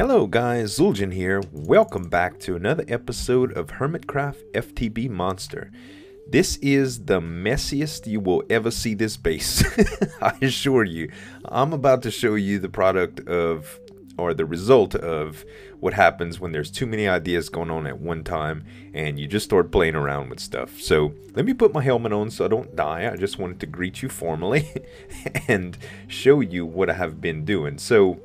Hello guys, Zueljin here. Welcome back to another episode of Hermitcraft FTB Monster. This is the messiest you will ever see this base. I assure you. I'm about to show you the product of, or the result of, what happens when there's too many ideas going on at one time and you just start playing around with stuff. So let me put my helmet on so I don't die. I just wanted to greet you formally and show you what I have been doing. So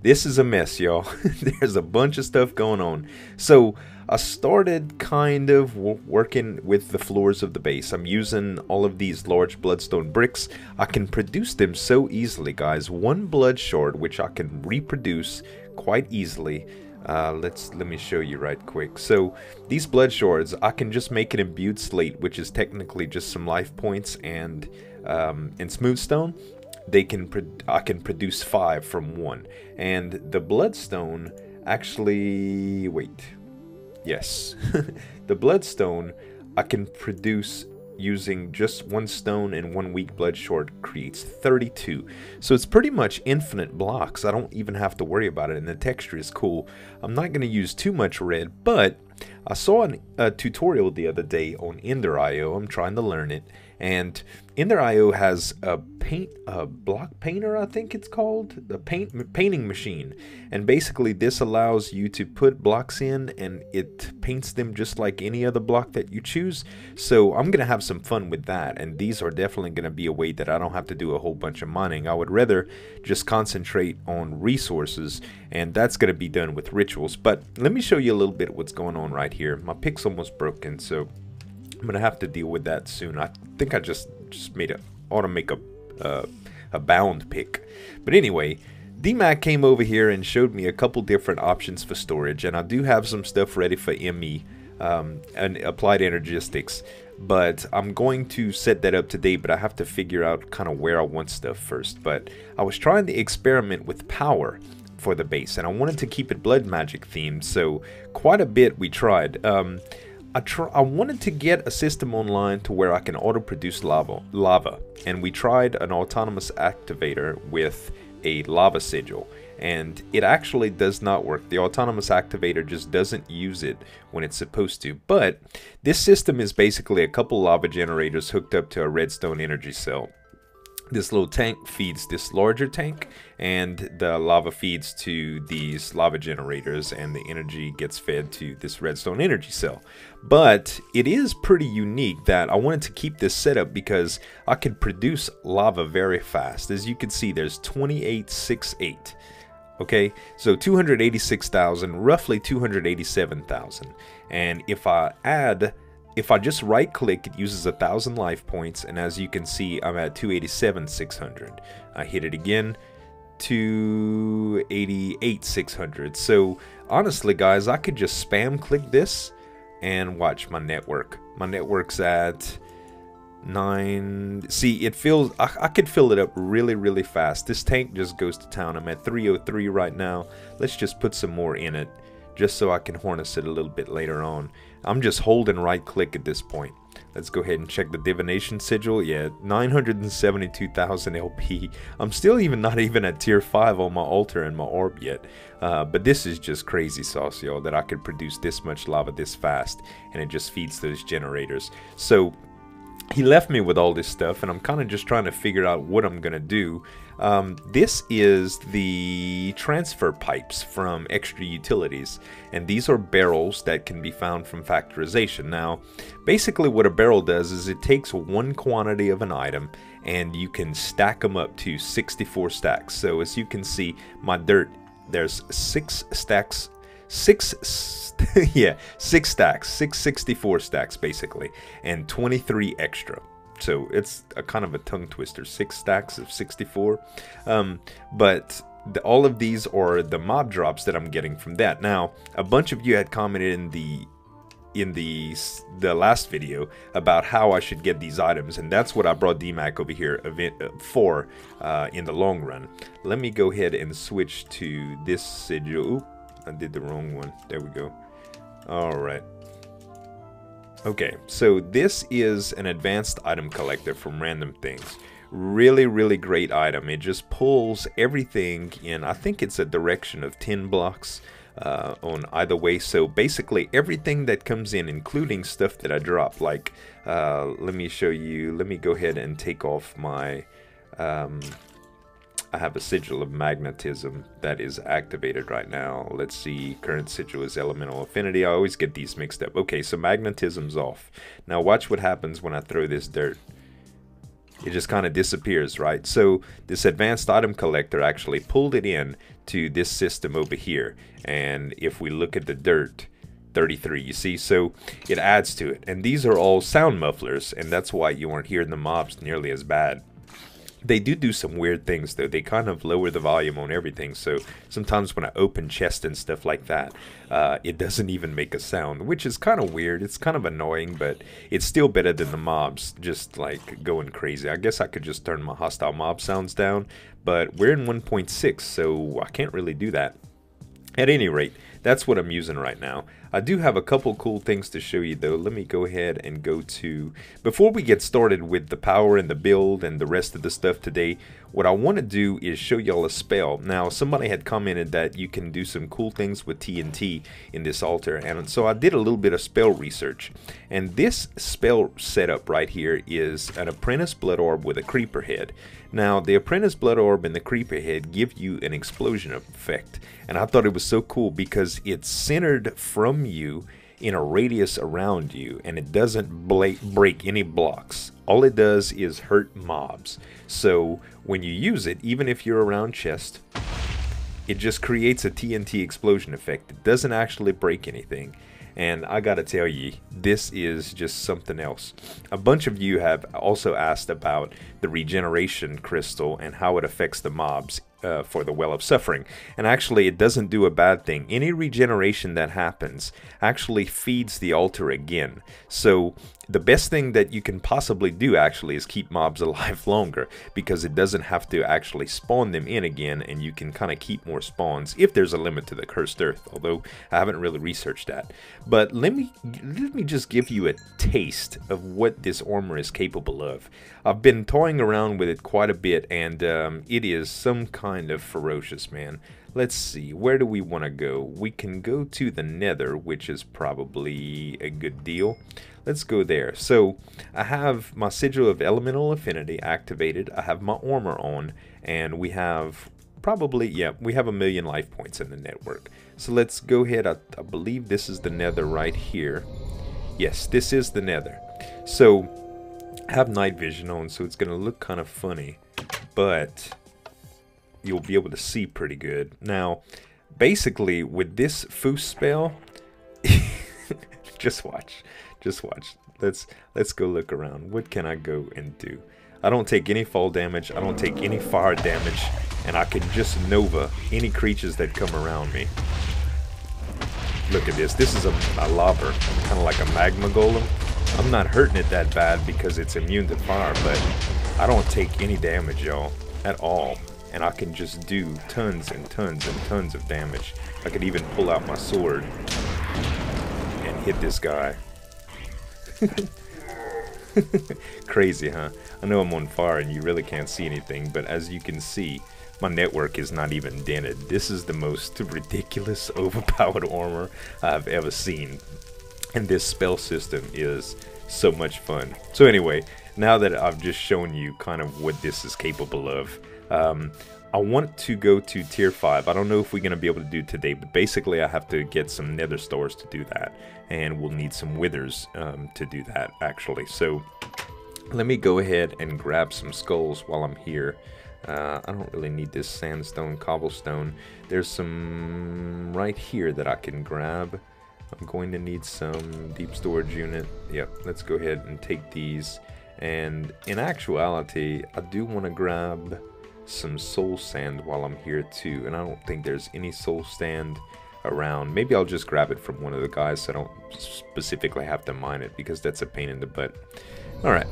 this is a mess, y'all. There's a bunch of stuff going on. So I started kind of working with the floors of the base. I'm using all of these large bloodstone bricks. I can produce them so easily, guys. One blood shard, which I can reproduce quite easily. Let me show you right quick. So these blood shards, I can just make an imbued slate, which is technically just some life points and smooth stone. I can produce 5 from 1, and the bloodstone actually, yes, the bloodstone I can produce using just 1 stone and 1 weak blood shard creates 32. So it's pretty much infinite blocks. I don't even have to worry about it, and the texture is cool. I'm not going to use too much red, but I saw a tutorial the other day on Ender.io. I'm trying to learn it, and Ender.io has a block painter, I think it's called, a painting machine, and basically this allows you to put blocks in and it paints them just like any other block that you choose. So I'm gonna have some fun with that, and these are definitely gonna be a way that I don't have to do a whole bunch of mining. I would rather just concentrate on resources, and that's gonna be done with rituals. But let me show you a little bit what's going on right here. My pick's almost broken, so I'm gonna have to deal with that soon. I think I just ought to make a bound pick. But anyway, DMAC came over here and showed me a couple different options for storage, and I do have some stuff ready for ME and applied energistics, but I'm going to set that up today. But I have to figure out kind of where I want stuff first. But I was trying to experiment with power for the base, and I wanted to keep it blood magic themed, so quite a bit we tried. I wanted to get a system online to where I can auto-produce lava, and we tried an autonomous activator with a lava sigil, and it actually does not work. The autonomous activator just doesn't use it when it's supposed to. But this system is basically a couple lava generators hooked up to a redstone energy cell. This little tank feeds this larger tank, and the lava feeds to these lava generators, and the energy gets fed to this redstone energy cell. But it is pretty unique that I wanted to keep this setup because I could produce lava very fast. As you can see, there's 2868. Okay, so 286,000, roughly 287,000. And if I just right click, it uses 1,000 life points, and as you can see, I'm at 287,600. I hit it again, 288,600. So honestly, guys, I could just spam click this and watch my network. My network's at 9. See, it fills. I could fill it up really fast. This tank just goes to town. I'm at 303 right now. Let's just put some more in it, just so I can harness it a little bit later on. I'm just holding right click at this point. Let's go ahead and check the divination sigil. Yeah, 972,000 LP. I'm still not even at tier 5 on my altar and my orb yet. But this is just crazy sauce, y'all, that I could produce this much lava this fast, and it just feeds those generators. So he left me with all this stuff, and I'm kind of just trying to figure out what I'm gonna do. This is the transfer pipes from extra utilities, and these are barrels that can be found from factorization. Now, basically what a barrel does is it takes one quantity of an item, and you can stack them up to 64 stacks. So as you can see, my dirt, there's 6 stacks, 6 stacks, 664 stacks basically, and 23 extra. So it's a kind of a tongue twister, 6 stacks of 64. But all of these are the mob drops that I'm getting from that. Now, a bunch of you had commented in the last video about how I should get these items, and that's what I brought DMAC over here for in the long run. Let me go ahead and switch to this sigil. Oop, I did the wrong one. There we go. All right. Okay, so this is an advanced item collector from Random Things. Really, really great item. It just pulls everything in, I think it's a direction of 10 blocks on either way. So basically everything that comes in, including stuff that I drop, like let me show you. Let me go ahead and take off my I have a sigil of magnetism that is activated right now. Let's see, current sigil is elemental affinity. I always get these mixed up. Okay, so magnetism's off. Now watch what happens when I throw this dirt. It just kind of disappears, right? So this advanced item collector actually pulled it in to this system over here. And if we look at the dirt, 33, you see, so it adds to it. And these are all sound mufflers, and that's why you aren't hearing the mobs nearly as bad. They do some weird things though. They kind of lower the volume on everything, so sometimes when I open chest and stuff like that, it doesn't even make a sound, which is kind of weird. It's kind of annoying, but it's still better than the mobs just like going crazy. I guess I could just turn my hostile mob sounds down, but we're in 1.6, so I can't really do that. At any rate, that's what I'm using right now. I do have a couple cool things to show you though. Let me go ahead and go to, before we get started with the power and the build and the rest of the stuff today, what I want to do is show y'all a spell. Now somebody had commented that you can do some cool things with TNT in this altar, and so I did a little bit of spell research, and this spell setup right here is an Apprentice Blood Orb with a Creeper Head. Now the Apprentice Blood Orb and the Creeper Head give you an explosion effect, and I thought it was so cool because it's centered from you in a radius around you, and it doesn't break any blocks. All it does is hurt mobs. So when you use it, even if you're around chest, it just creates a TNT explosion effect. It doesn't actually break anything. And I gotta tell you, this is just something else. A bunch of you have also asked about the regeneration crystal and how it affects the mobs for the Well of Suffering. And actually, it doesn't do a bad thing. Any regeneration that happens actually feeds the altar again. So the best thing that you can possibly do actually is keep mobs alive longer, because it doesn't have to actually spawn them in again, and you can kind of keep more spawns if there's a limit to the cursed earth, although I haven't really researched that. But let me just give you a taste of what this armor is capable of. I've been toying around with it quite a bit, and it is some kind of ferocious, man. Let's see, where do we want to go? We can go to the Nether, which is probably a good deal. Let's go there. So I have my sigil of elemental affinity activated. I have my armor on, and we have probably, yeah, we have 1,000,000 life points in the network. So let's go ahead. I believe this is the Nether right here. Yes, this is the Nether. So I have night vision on, so it's gonna look kind of funny, but you'll be able to see pretty good. Now, basically, with this Foos spell, just watch. Let's go look around. What can I go and do? I don't take any fall damage. I don't take any fire damage, and I can just Nova any creatures that come around me. Look at this. This is a lava, kind of like a magma golem. I'm not hurting it that bad because it's immune to fire, but I don't take any damage, y'all, at all. And I can just do tons and tons and tons of damage. I could even pull out my sword and hit this guy. Crazy, huh? I know I'm on fire and you really can't see anything, but as you can see, my network is not even dented. This is the most ridiculous, overpowered armor I've ever seen. And this spell system is so much fun. So anyway, now that I've just shown you kind of what this is capable of, I want to go to tier 5. I don't know if we're going to be able to do it today, but basically I have to get some nether stores to do that, and we'll need some withers to do that actually. So let me go ahead and grab some skulls while I'm here. I don't really need this sandstone, cobblestone. There's some right here that I can grab. I'm going to need some deep storage unit. Yep, let's go ahead and take these. And in actuality, I do want to grab some soul sand while I'm here too, and I don't think there's any soul sand around. Maybe I'll just grab it from one of the guys so I don't specifically have to mine it, because that's a pain in the butt. Alright,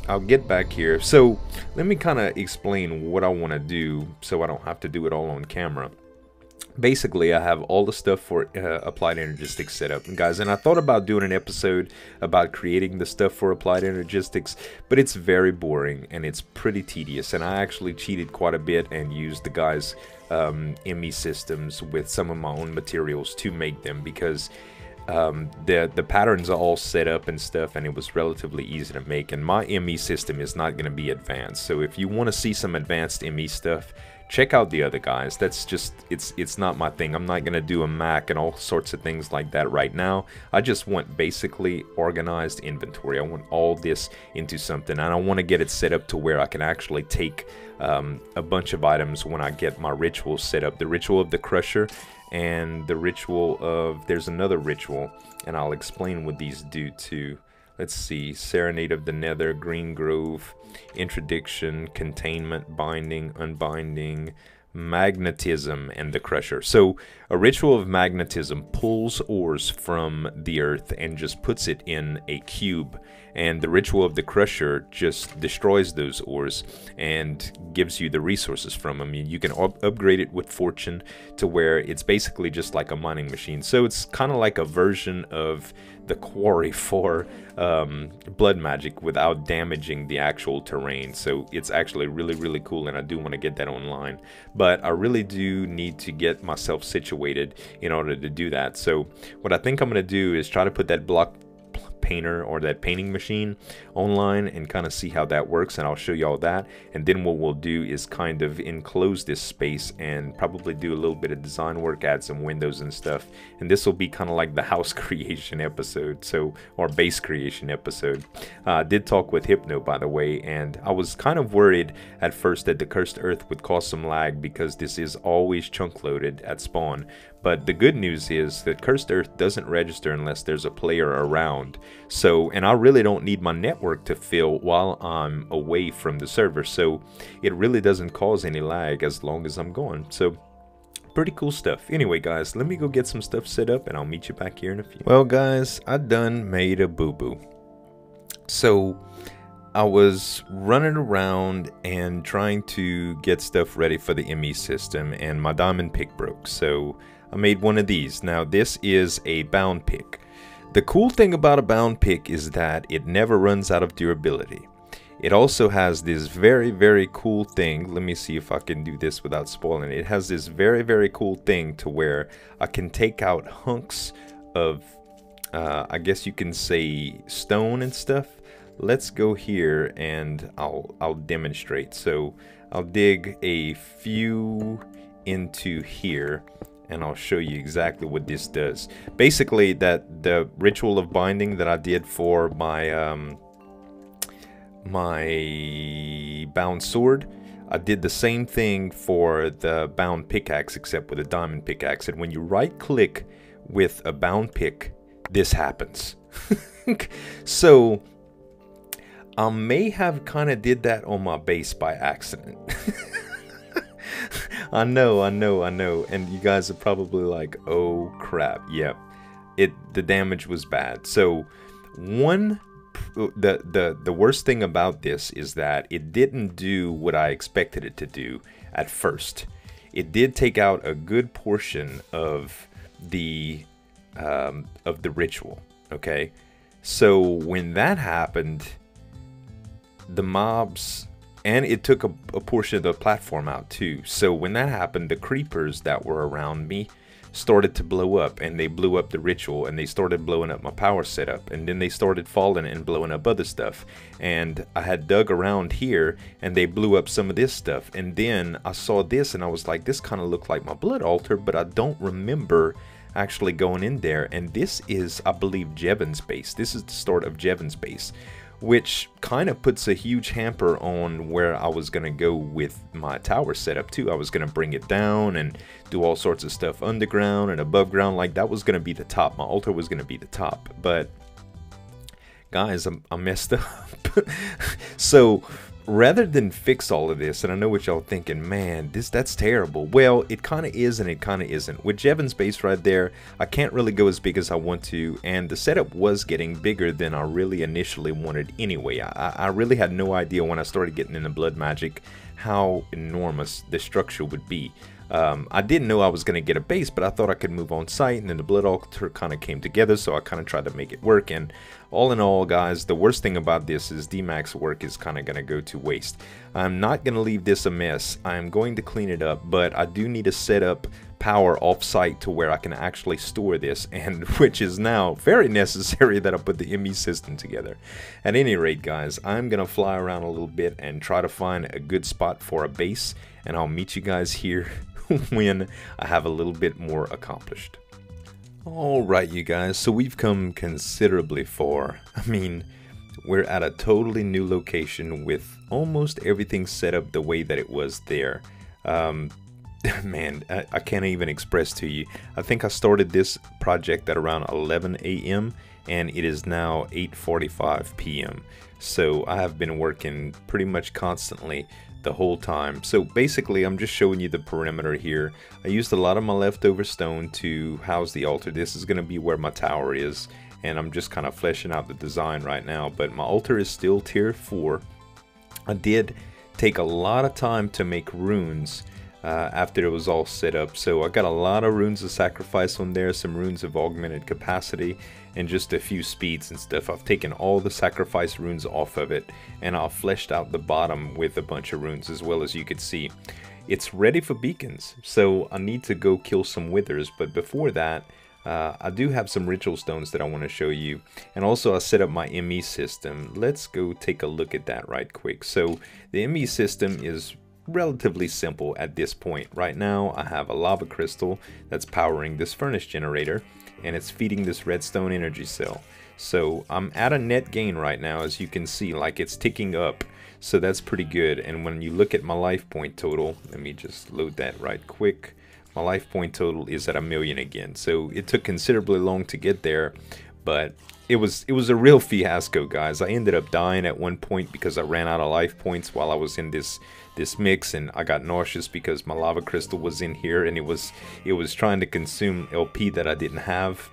I'll get back here. So let me kind of explain what I want to do so I don't have to do it all on camera. basically, I have all the stuff for applied energistics set up, and guys, and I thought about doing an episode about creating the stuff for applied energistics, but it's very boring and it's pretty tedious, and I actually cheated quite a bit and used the guys' ME systems with some of my own materials to make them, because the patterns are all set up and stuff, and it was relatively easy to make, and my ME system is not going to be advanced. So if you want to see some advanced ME stuff, check out the other guys. That's just, it's not my thing. I'm not going to do a Mac and all sorts of things like that right now. I just want basically organized inventory. I want all this into something, and I want to get it set up to where I can actually take a bunch of items when I get my rituals set up. The ritual of the Crusher and the ritual of, there's another ritual, and I'll explain what these do too. Let's see, Serenade of the Nether, Green Grove, Interdiction, Containment, Binding, Unbinding, Magnetism, and the Crusher. So a ritual of magnetism pulls ores from the earth and just puts it in a cube, and the ritual of the Crusher just destroys those ores and gives you the resources from them. You can upgrade it with fortune to where it's basically just like a mining machine. So it's kind of like a version of the quarry for blood magic without damaging the actual terrain. So it's actually really cool, and I do want to get that online, but I really do need to get myself situated in order to do that. So what I think I'm going to do is try to put that block painter or that painting machine online and kind of see how that works, and I'll show you all that. And then what we'll do is kind of enclose this space and probably do a little bit of design work, add some windows and stuff, and this will be kind of like the house creation episode, so, or base creation episode. I did talk with Hypno, by the way, and I was kind of worried at first that the cursed earth would cause some lag because this is always chunk loaded at spawn. But the good news is that Cursed Earth doesn't register unless there's a player around. So, and I really don't need my network to fill while I'm away from the server. So it really doesn't cause any lag as long as I'm gone. So pretty cool stuff. Anyway, guys, let me go get some stuff set up and I'll meet you back here in a few. Well, guys, I done made a boo-boo. So I was running around and trying to get stuff ready for the ME system, and my diamond pick broke. So I made one of these. Now this is a bound pick. The cool thing about a bound pick is that it never runs out of durability. It also has this very cool thing. Let me see if I can do this without spoiling it. It has this very cool thing to where I can take out hunks of I guess you can say stone and stuff. Let's go here and I'll demonstrate. So I'll dig a few into here and I'll show you exactly what this does. Basically, that the ritual of binding that I did for my my bound sword, I did the same thing for the bound pickaxe, except with a diamond pickaxe. And when you right click with a bound pick, this happens. So I may have kind of did that on my base by accident. I know, and you guys are probably like, oh crap, yep, the damage was bad. So the worst thing about this is that it didn't do what I expected it to do at first. It did take out a good portion of the ritual, okay? So when that happened, the mobs, and it took a portion of the platform out too. So when that happened, the creepers that were around me started to blow up, and they blew up the ritual, and they started blowing up my power setup, and then they started falling and blowing up other stuff. And I had dug around here and they blew up some of this stuff, and then I saw this and I was like, this kind of looked like my blood altar, but I don't remember actually going in there. And this is, I believe, Jevon's base. This is the start of Jevon's base, which kind of puts a huge hamper on where I was going to go with my tower setup too. I was going to bring it down and do all sorts of stuff underground and above ground. Like, that was going to be the top. My altar was going to be the top. But guys, I messed up. So rather than fix all of this, and I know what y'all thinking, man, that's terrible. Well, it kind of is and it kind of isn't. With Jevon's base right there, I can't really go as big as I want to, and the setup was getting bigger than I really initially wanted anyway. I really had no idea when I started getting into blood magic how enormous the structure would be. I didn't know I was going to get a base, but I thought I could move on site, and then the blood altar kind of came together, so I kind of tried to make it work. And all in all, guys, the worst thing about this is DMAC's work is kind of going to go to waste. I'm not going to leave this a mess. I'm going to clean it up, but I do need to set up power off-site to where I can actually store this, and which is now very necessary that I put the ME system together. At any rate, guys, I'm gonna fly around a little bit and try to find a good spot for a base, and I'll meet you guys here when I have a little bit more accomplished. Alright, you guys, so we've come considerably far. I mean, we're at a totally new location with almost everything set up the way that it was there. Man, I can't even express to you. I think I started this project at around 11 a.m. and it is now 8:45 p.m. So I have been working pretty much constantly the whole time. So basically, I'm just showing you the perimeter here. I used a lot of my leftover stone to house the altar. This is going to be where my tower is, and I'm just kind of fleshing out the design right now. But my altar is still tier 4. I did take a lot of time to make runes after it was all set up, so I got a lot of runes of sacrifice on there, some runes of augmented capacity, and just a few speeds and stuff. I've taken all the sacrifice runes off of it, and I've fleshed out the bottom with a bunch of runes as well. As you could see, it's ready for beacons, so I need to go kill some withers. But before that, I do have some ritual stones that I want to show you, and also I set up my ME system. Let's go take a look at that right quick. So the ME system is relatively simple at this point. Right now I have a lava crystal that's powering this furnace generator, and it's feeding this redstone energy cell. So I'm at a net gain right now, as you can see, like it's ticking up, so that's pretty good. And when you look at my life point total, let me just load that right quick. My life point total is at 1,000,000 again, so it took considerably long to get there, but it was a real fiasco, guys. I ended up dying at one point because I ran out of life points while I was in this mix, and I got nauseous because my lava crystal was in here, and it was trying to consume LP that I didn't have.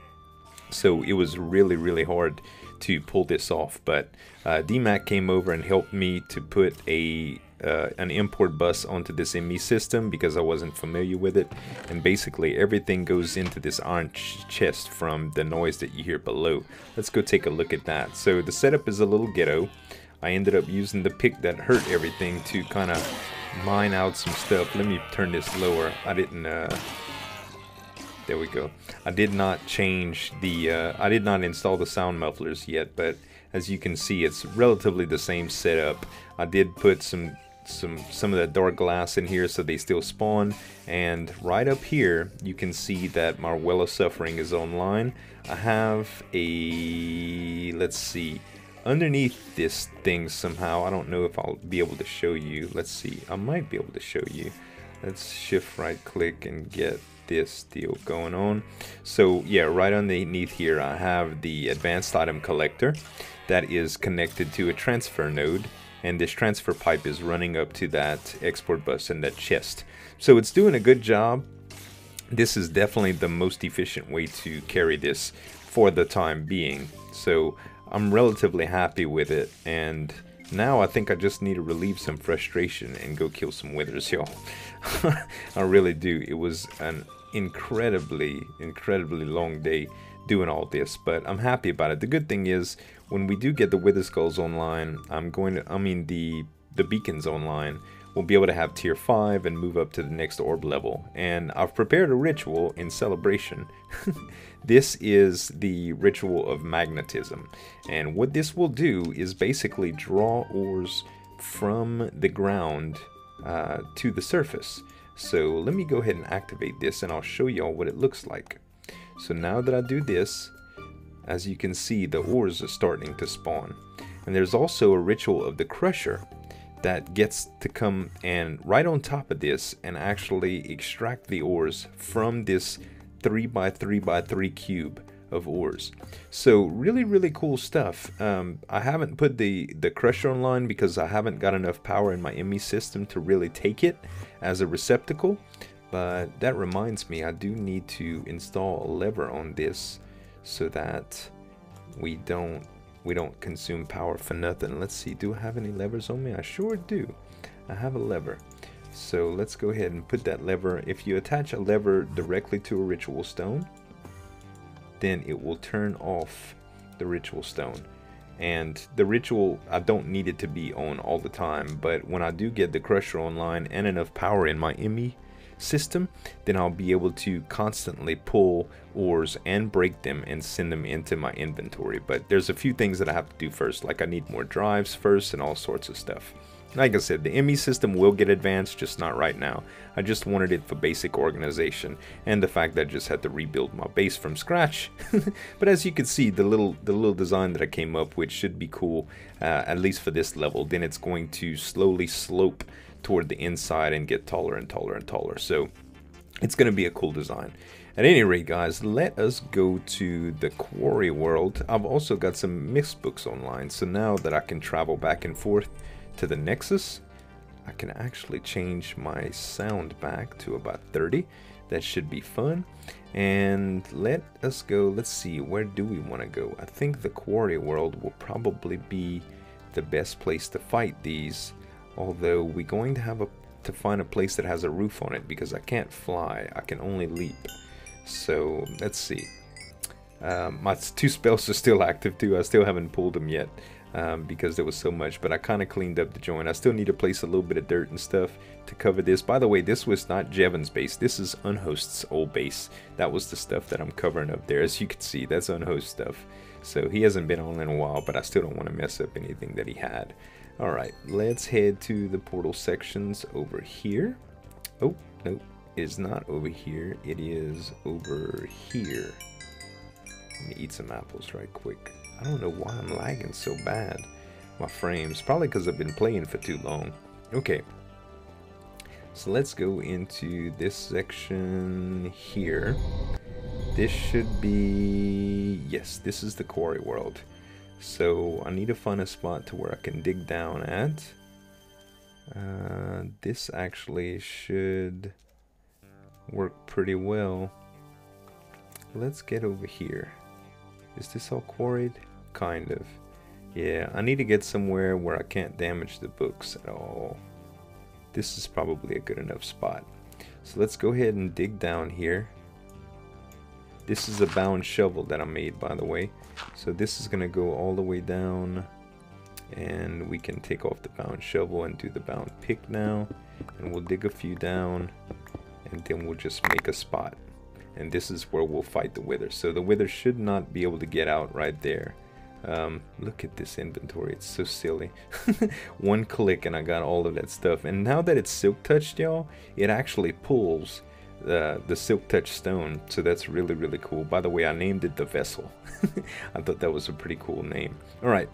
So it was really hard to pull this off. But DMAC came over and helped me to put an import bus onto this ME system because I wasn't familiar with it, and basically everything goes into this iron chest from the noise that you hear below. Let's go take a look at that. So the setup is a little ghetto. I ended up using the pick that hurt everything to kind of mine out some stuff. Let me turn this lower. I didn't there we go. I did not change the I did not install the sound mufflers yet, but as you can see, it's relatively the same setup. I did put some of that dark glass in here so they still spawn, and right up here you can see that my Well of Suffering is online. I have a, let's see, underneath this thing somehow, I don't know if I'll be able to show you. Let's see, I might be able to show you. Let's shift right click and get this deal going on. So yeah, right underneath here I have the advanced item collector that is connected to a transfer node, and this transfer pipe is running up to that export bus and that chest. So it's doing a good job. This is definitely the most efficient way to carry this for the time being. So I'm relatively happy with it, and now I think I just need to relieve some frustration and go kill some withers, y'all. I really do. It was an incredibly long day doing all this, but I'm happy about it. The good thing is, when we do get the wither skulls online, the beacons online, we'll be able to have tier 5 and move up to the next orb level. And I've prepared a ritual in celebration. This is the ritual of magnetism, and what this will do is basically draw ores from the ground to the surface. So let me go ahead and activate this, and I'll show y'all what it looks like. So now that I do this, as you can see, the ores are starting to spawn. And there's also a ritual of the crusher that gets to come and right on top of this and actually extract the ores from this 3x3x3 cube of ores. So really cool stuff. I haven't put the crusher online because I haven't got enough power in my ME system to really take it as a receptacle. But that reminds me, I do need to install a lever on this so that we don't consume power for nothing. Let's see, do I have any levers on me? I sure do. I have a lever. So let's go ahead and put that lever. If you attach a lever directly to a ritual stone, then it will turn off the ritual stone. And the ritual, I don't need it to be on all the time, but when I do get the crusher online and enough power in my ME system, then I'll be able to constantly pull ores and break them and send them into my inventory. But there's a few things that I have to do first, like I need more drives first and all sorts of stuff. Like I said, the ME system will get advanced, just not right now. I just wanted it for basic organization, and the fact that I just had to rebuild my base from scratch. But as you can see, the little design that I came up with should be cool, at least for this level. Then it's going to slowly slope toward the inside and get taller and taller and taller. So it's going to be a cool design. At any rate, guys, let us go to the quarry world. I've also got some mixed books online, so now that I can travel back and forth to the Nexus, I can actually change my sound back to about 30. That should be fun. And let us go. Let's see, where do we want to go? I think the quarry world will probably be the best place to fight these, although we're going to have to find a place that has a roof on it, because I can't fly, I can only leap. So let's see. My 2 spells are still active too. I still haven't pulled them yet. Because there was so much, but I kind of cleaned up the joint. I still need to place a little bit of dirt and stuff to cover this. By the way, this was not Jevon's base. This is Unhost's old base. That was the stuff that I'm covering up there. As you can see, that's Unhost stuff. So he hasn't been on in a while, but I still don't want to mess up anything that he had. Alright, let's head to the portal sections over here. Oh, no, it is not over here. It is over here. Let me eat some apples right quick. I don't know why I'm lagging so bad. My frames, probably because I've been playing for too long. Okay, so let's go into this section here. This should be, yes, this is the quarry world. So I need to find a spot to where I can dig down at. This actually should work pretty well. Let's get over here. Is this all quarried? Kind of. Yeah, I need to get somewhere where I can't damage the books at all. This is probably a good enough spot. So let's go ahead and dig down here. This is a bound shovel that I made, by the way. So this is going to go all the way down. And we can take off the bound shovel and do the bound pick now. And we'll dig a few down. And then we'll just make a spot. And this is where we'll fight the wither. So the wither should not be able to get out right there. Look at this inventory, it's so silly. One click and I got all of that stuff. And now that it's silk touched, y'all, it actually pulls the silk touch stone. So that's really, really cool. By the way, I named it the vessel. I thought that was a pretty cool name. All right,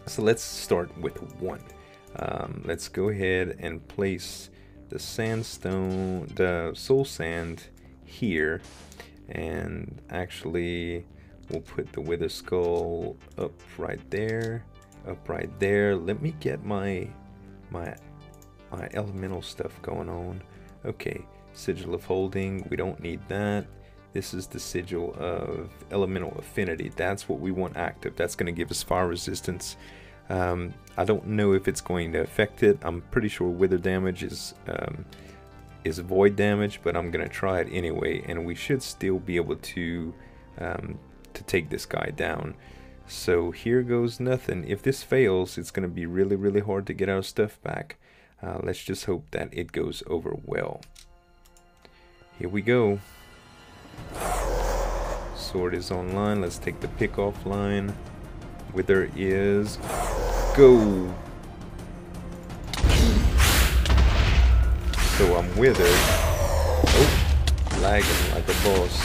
so let's start with 1. Let's go ahead and place the sandstone, the soul sand here, and actually we'll put the wither skull up right there. Let me get my elemental stuff going on. Okay, sigil of holding, we don't need that. This is the sigil of elemental affinity. That's what we want active. That's going to give us fire resistance. I don't know if it's going to affect it. I'm pretty sure wither damage is void damage, but I'm gonna try it anyway, and we should still be able to take this guy down. So here goes nothing. If this fails, it's gonna be really, really hard to get our stuff back. Let's just hope that it goes over well. Here we go. Sword is online. Let's take the pick offline. Wither is go. So I'm withered. Oh, lagging like a boss.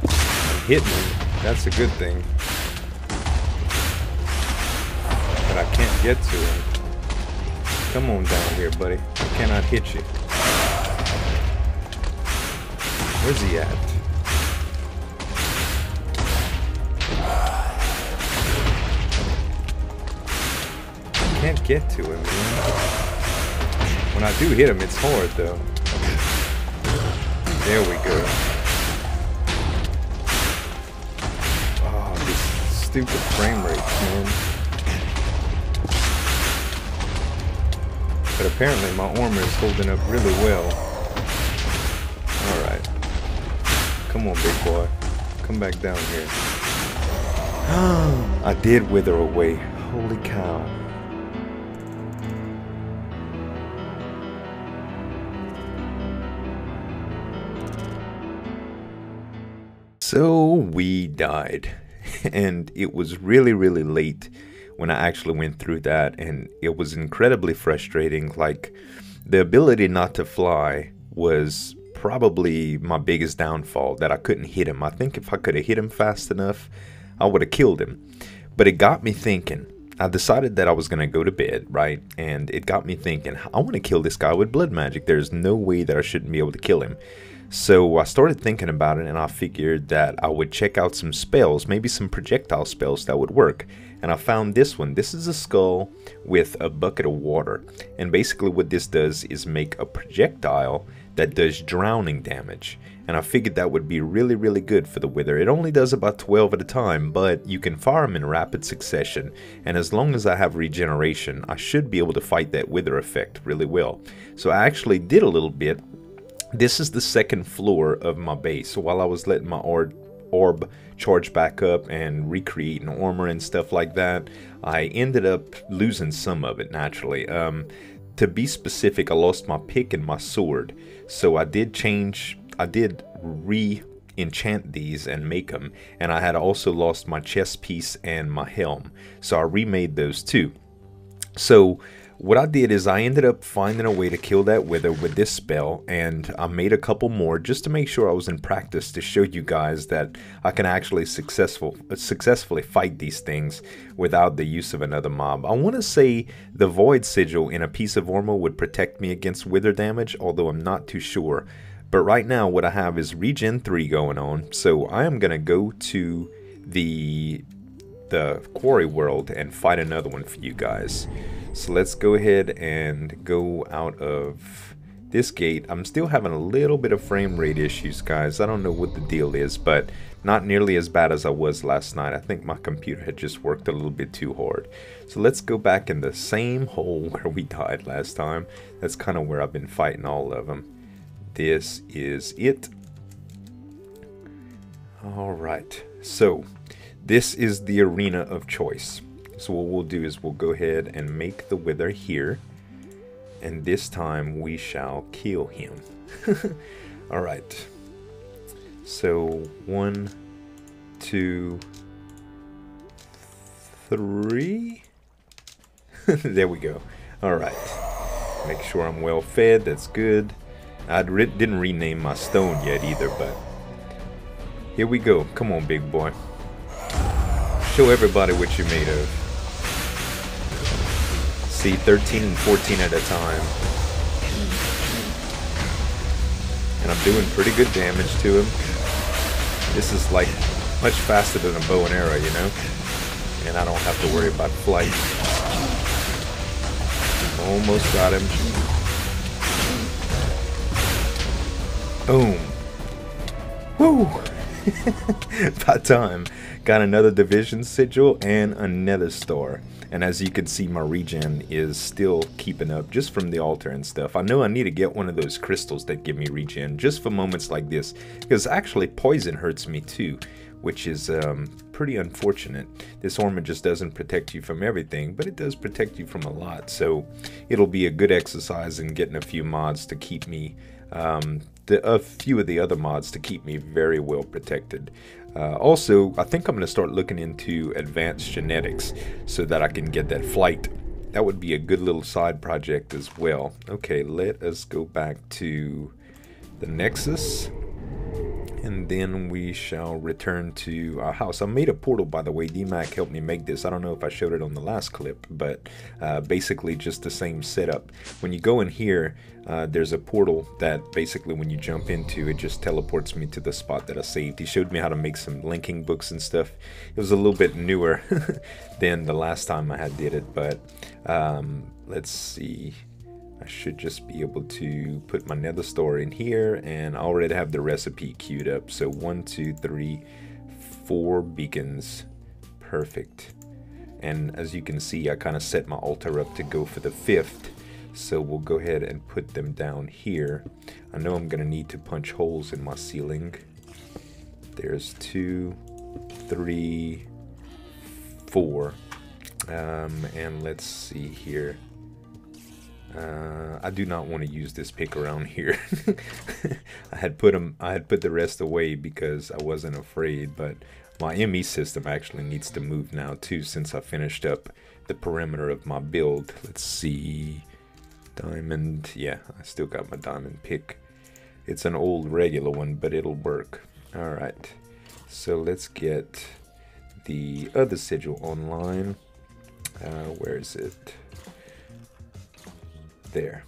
I'm hitting him. That's a good thing. But I can't get to him. Come on down here, buddy. I cannot hit you. Where's he at? Can't get to him, man. When I do hit him, it's hard though. There we go. Oh, these stupid frame rates, man. But apparently my armor is holding up really well. Alright. Come on, big boy. Come back down here. I did wither away. Holy cow. So we died. And it was really, really late when I actually went through that, and it was incredibly frustrating. Like, the ability not to fly was probably my biggest downfall, that I couldn't hit him. I think if I could have hit him fast enough, I would have killed him. But it got me thinking. I decided that I was going to go to bed, right? And it got me thinking, I want to kill this guy with blood magic. There's no way that I shouldn't be able to kill him. So I started thinking about it, and I figured that I would check out some spells, maybe some projectile spells that would work. And I found this one. This is a skull with a bucket of water. And basically what this does is make a projectile that does drowning damage. And I figured that would be really, really good for the wither. It only does about 12 at a time, but you can fire them in rapid succession. And as long as I have regeneration, I should be able to fight that wither effect really well. So I actually did a little bit. This is the second floor of my base. So while I was letting my orb charge back up and recreating armor and stuff like that, I ended up losing some of it naturally. To be specific, I lost my pick and my sword. So I did re-enchant these and make them. And I had also lost my chest piece and my helm. So I remade those too. So what I did is I ended up finding a way to kill that wither with this spell, and I made a couple more just to make sure I was in practice, to show you guys that I can actually successfully fight these things without the use of another mob. I want to say the void sigil in a piece of armor would protect me against wither damage, although I'm not too sure. But right now what I have is regen 3 going on, so I am going to go to the quarry world and fight another one for you guys. So let's go ahead and go out of this gate. I'm still having a little bit of frame rate issues, guys. I don't know what the deal is, but not nearly as bad as I was last night. I think my computer had just worked a little bit too hard. So let's go back in the same hole where we died last time. That's kind of where I've been fighting all of them. This is it. Alright, so this is the arena of choice. So what we'll do is we'll go ahead and make the wither here, and this time we shall kill him. Alright, so 1, 2, 3. There we go. Alright, make sure I'm well fed. That's good. I didn't rename my stone yet either, but here we go. Come on, big boy. Show everybody what you're made of. See, 13 and 14 at a time. And I'm doing pretty good damage to him. This is like much faster than a bow and arrow, you know? And I don't have to worry about flight. Almost got him. Boom. Woo! About time. Got another division sigil and another star. And as you can see, my regen is still keeping up just from the altar and stuff. I know I need to get one of those crystals that give me regen just for moments like this, because actually poison hurts me too, which is pretty unfortunate. This armor just doesn't protect you from everything, but it does protect you from a lot. So it'll be a good exercise in getting a few mods to keep me, a few of the other mods to keep me very well protected. Also, I think I'm going to start looking into advanced genetics so that I can get that flight. That would be a good little side project as well. Okay, let us go back to the Nexus, and then we shall return to our house. I made a portal, by the way. DMAC helped me make this. I don't know if I showed it on the last clip, but basically just the same setup. When you go in here, there's a portal that basically when you jump into, it just teleports me to the spot that I saved. He showed me how to make some linking books and stuff. It was a little bit newer than the last time I had did it, but let's see. I should just be able to put my nether star in here, and I already have the recipe queued up. So 1, 2, 3, 4 beacons. Perfect. And as you can see, I kind of set my altar up to go for the 5th. So we'll go ahead and put them down here. I know I'm gonna need to punch holes in my ceiling. There's 2, 3, 4. And let's see here. I do not want to use this pick around here. I had put the rest away because I wasn't afraid, but my ME system actually needs to move now too, since I finished up the perimeter of my build. Let's see. Diamond. Yeah, I still got my diamond pick. It's an old regular one, but it'll work. Alright. So let's get the other sigil online. Where is it? There.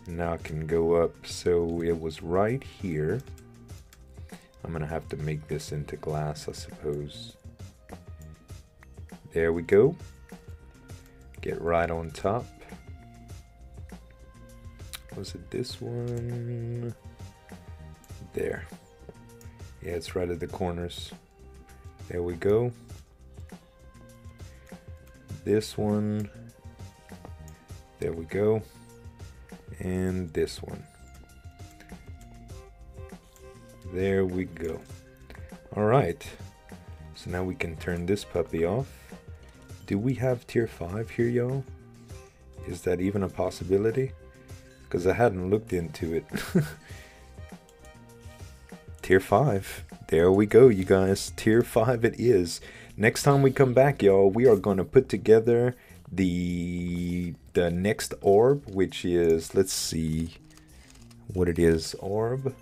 Now I can go up. So it was right here. I'm gonna have to make this into glass, I suppose. There we go. Get right on top. Was it this one? There. Yeah, it's right at the corners. There we go. This one. There we go. And this one. There we go. Alright. So now we can turn this puppy off. Do we have tier 5 here, y'all? Is that even a possibility? Because I hadn't looked into it. Tier 5. There we go, you guys. Tier 5 it is. Next time we come back, y'all, we are going to put together the next orb, which is, let's see what it is. Orb.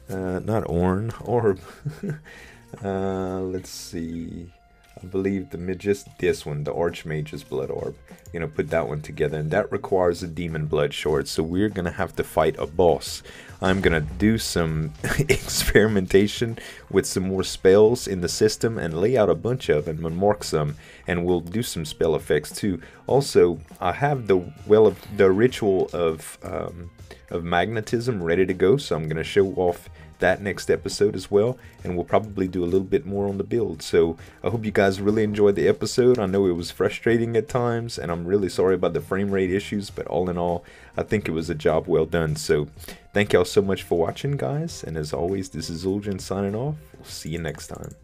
Not Orn. Orb. Let's see. I believe this one, the Archmage's Blood Orb. You know, put that one together, and that requires a Demon Blood Short, so we're gonna have to fight a boss. I'm gonna do some experimentation with some more spells in the system and lay out a bunch of them and mark some, and we'll do some spell effects too. Also, I have the ritual of magnetism ready to go, so I'm gonna show off that next episode as well, and we'll probably do a little bit more on the build. So I hope you guys really enjoyed the episode. I know it was frustrating at times, and I'm really sorry about the frame rate issues, but all in all, I think it was a job well done. So thank y'all so much for watching, guys, and as always, this is Zueljin signing off. We'll see you next time.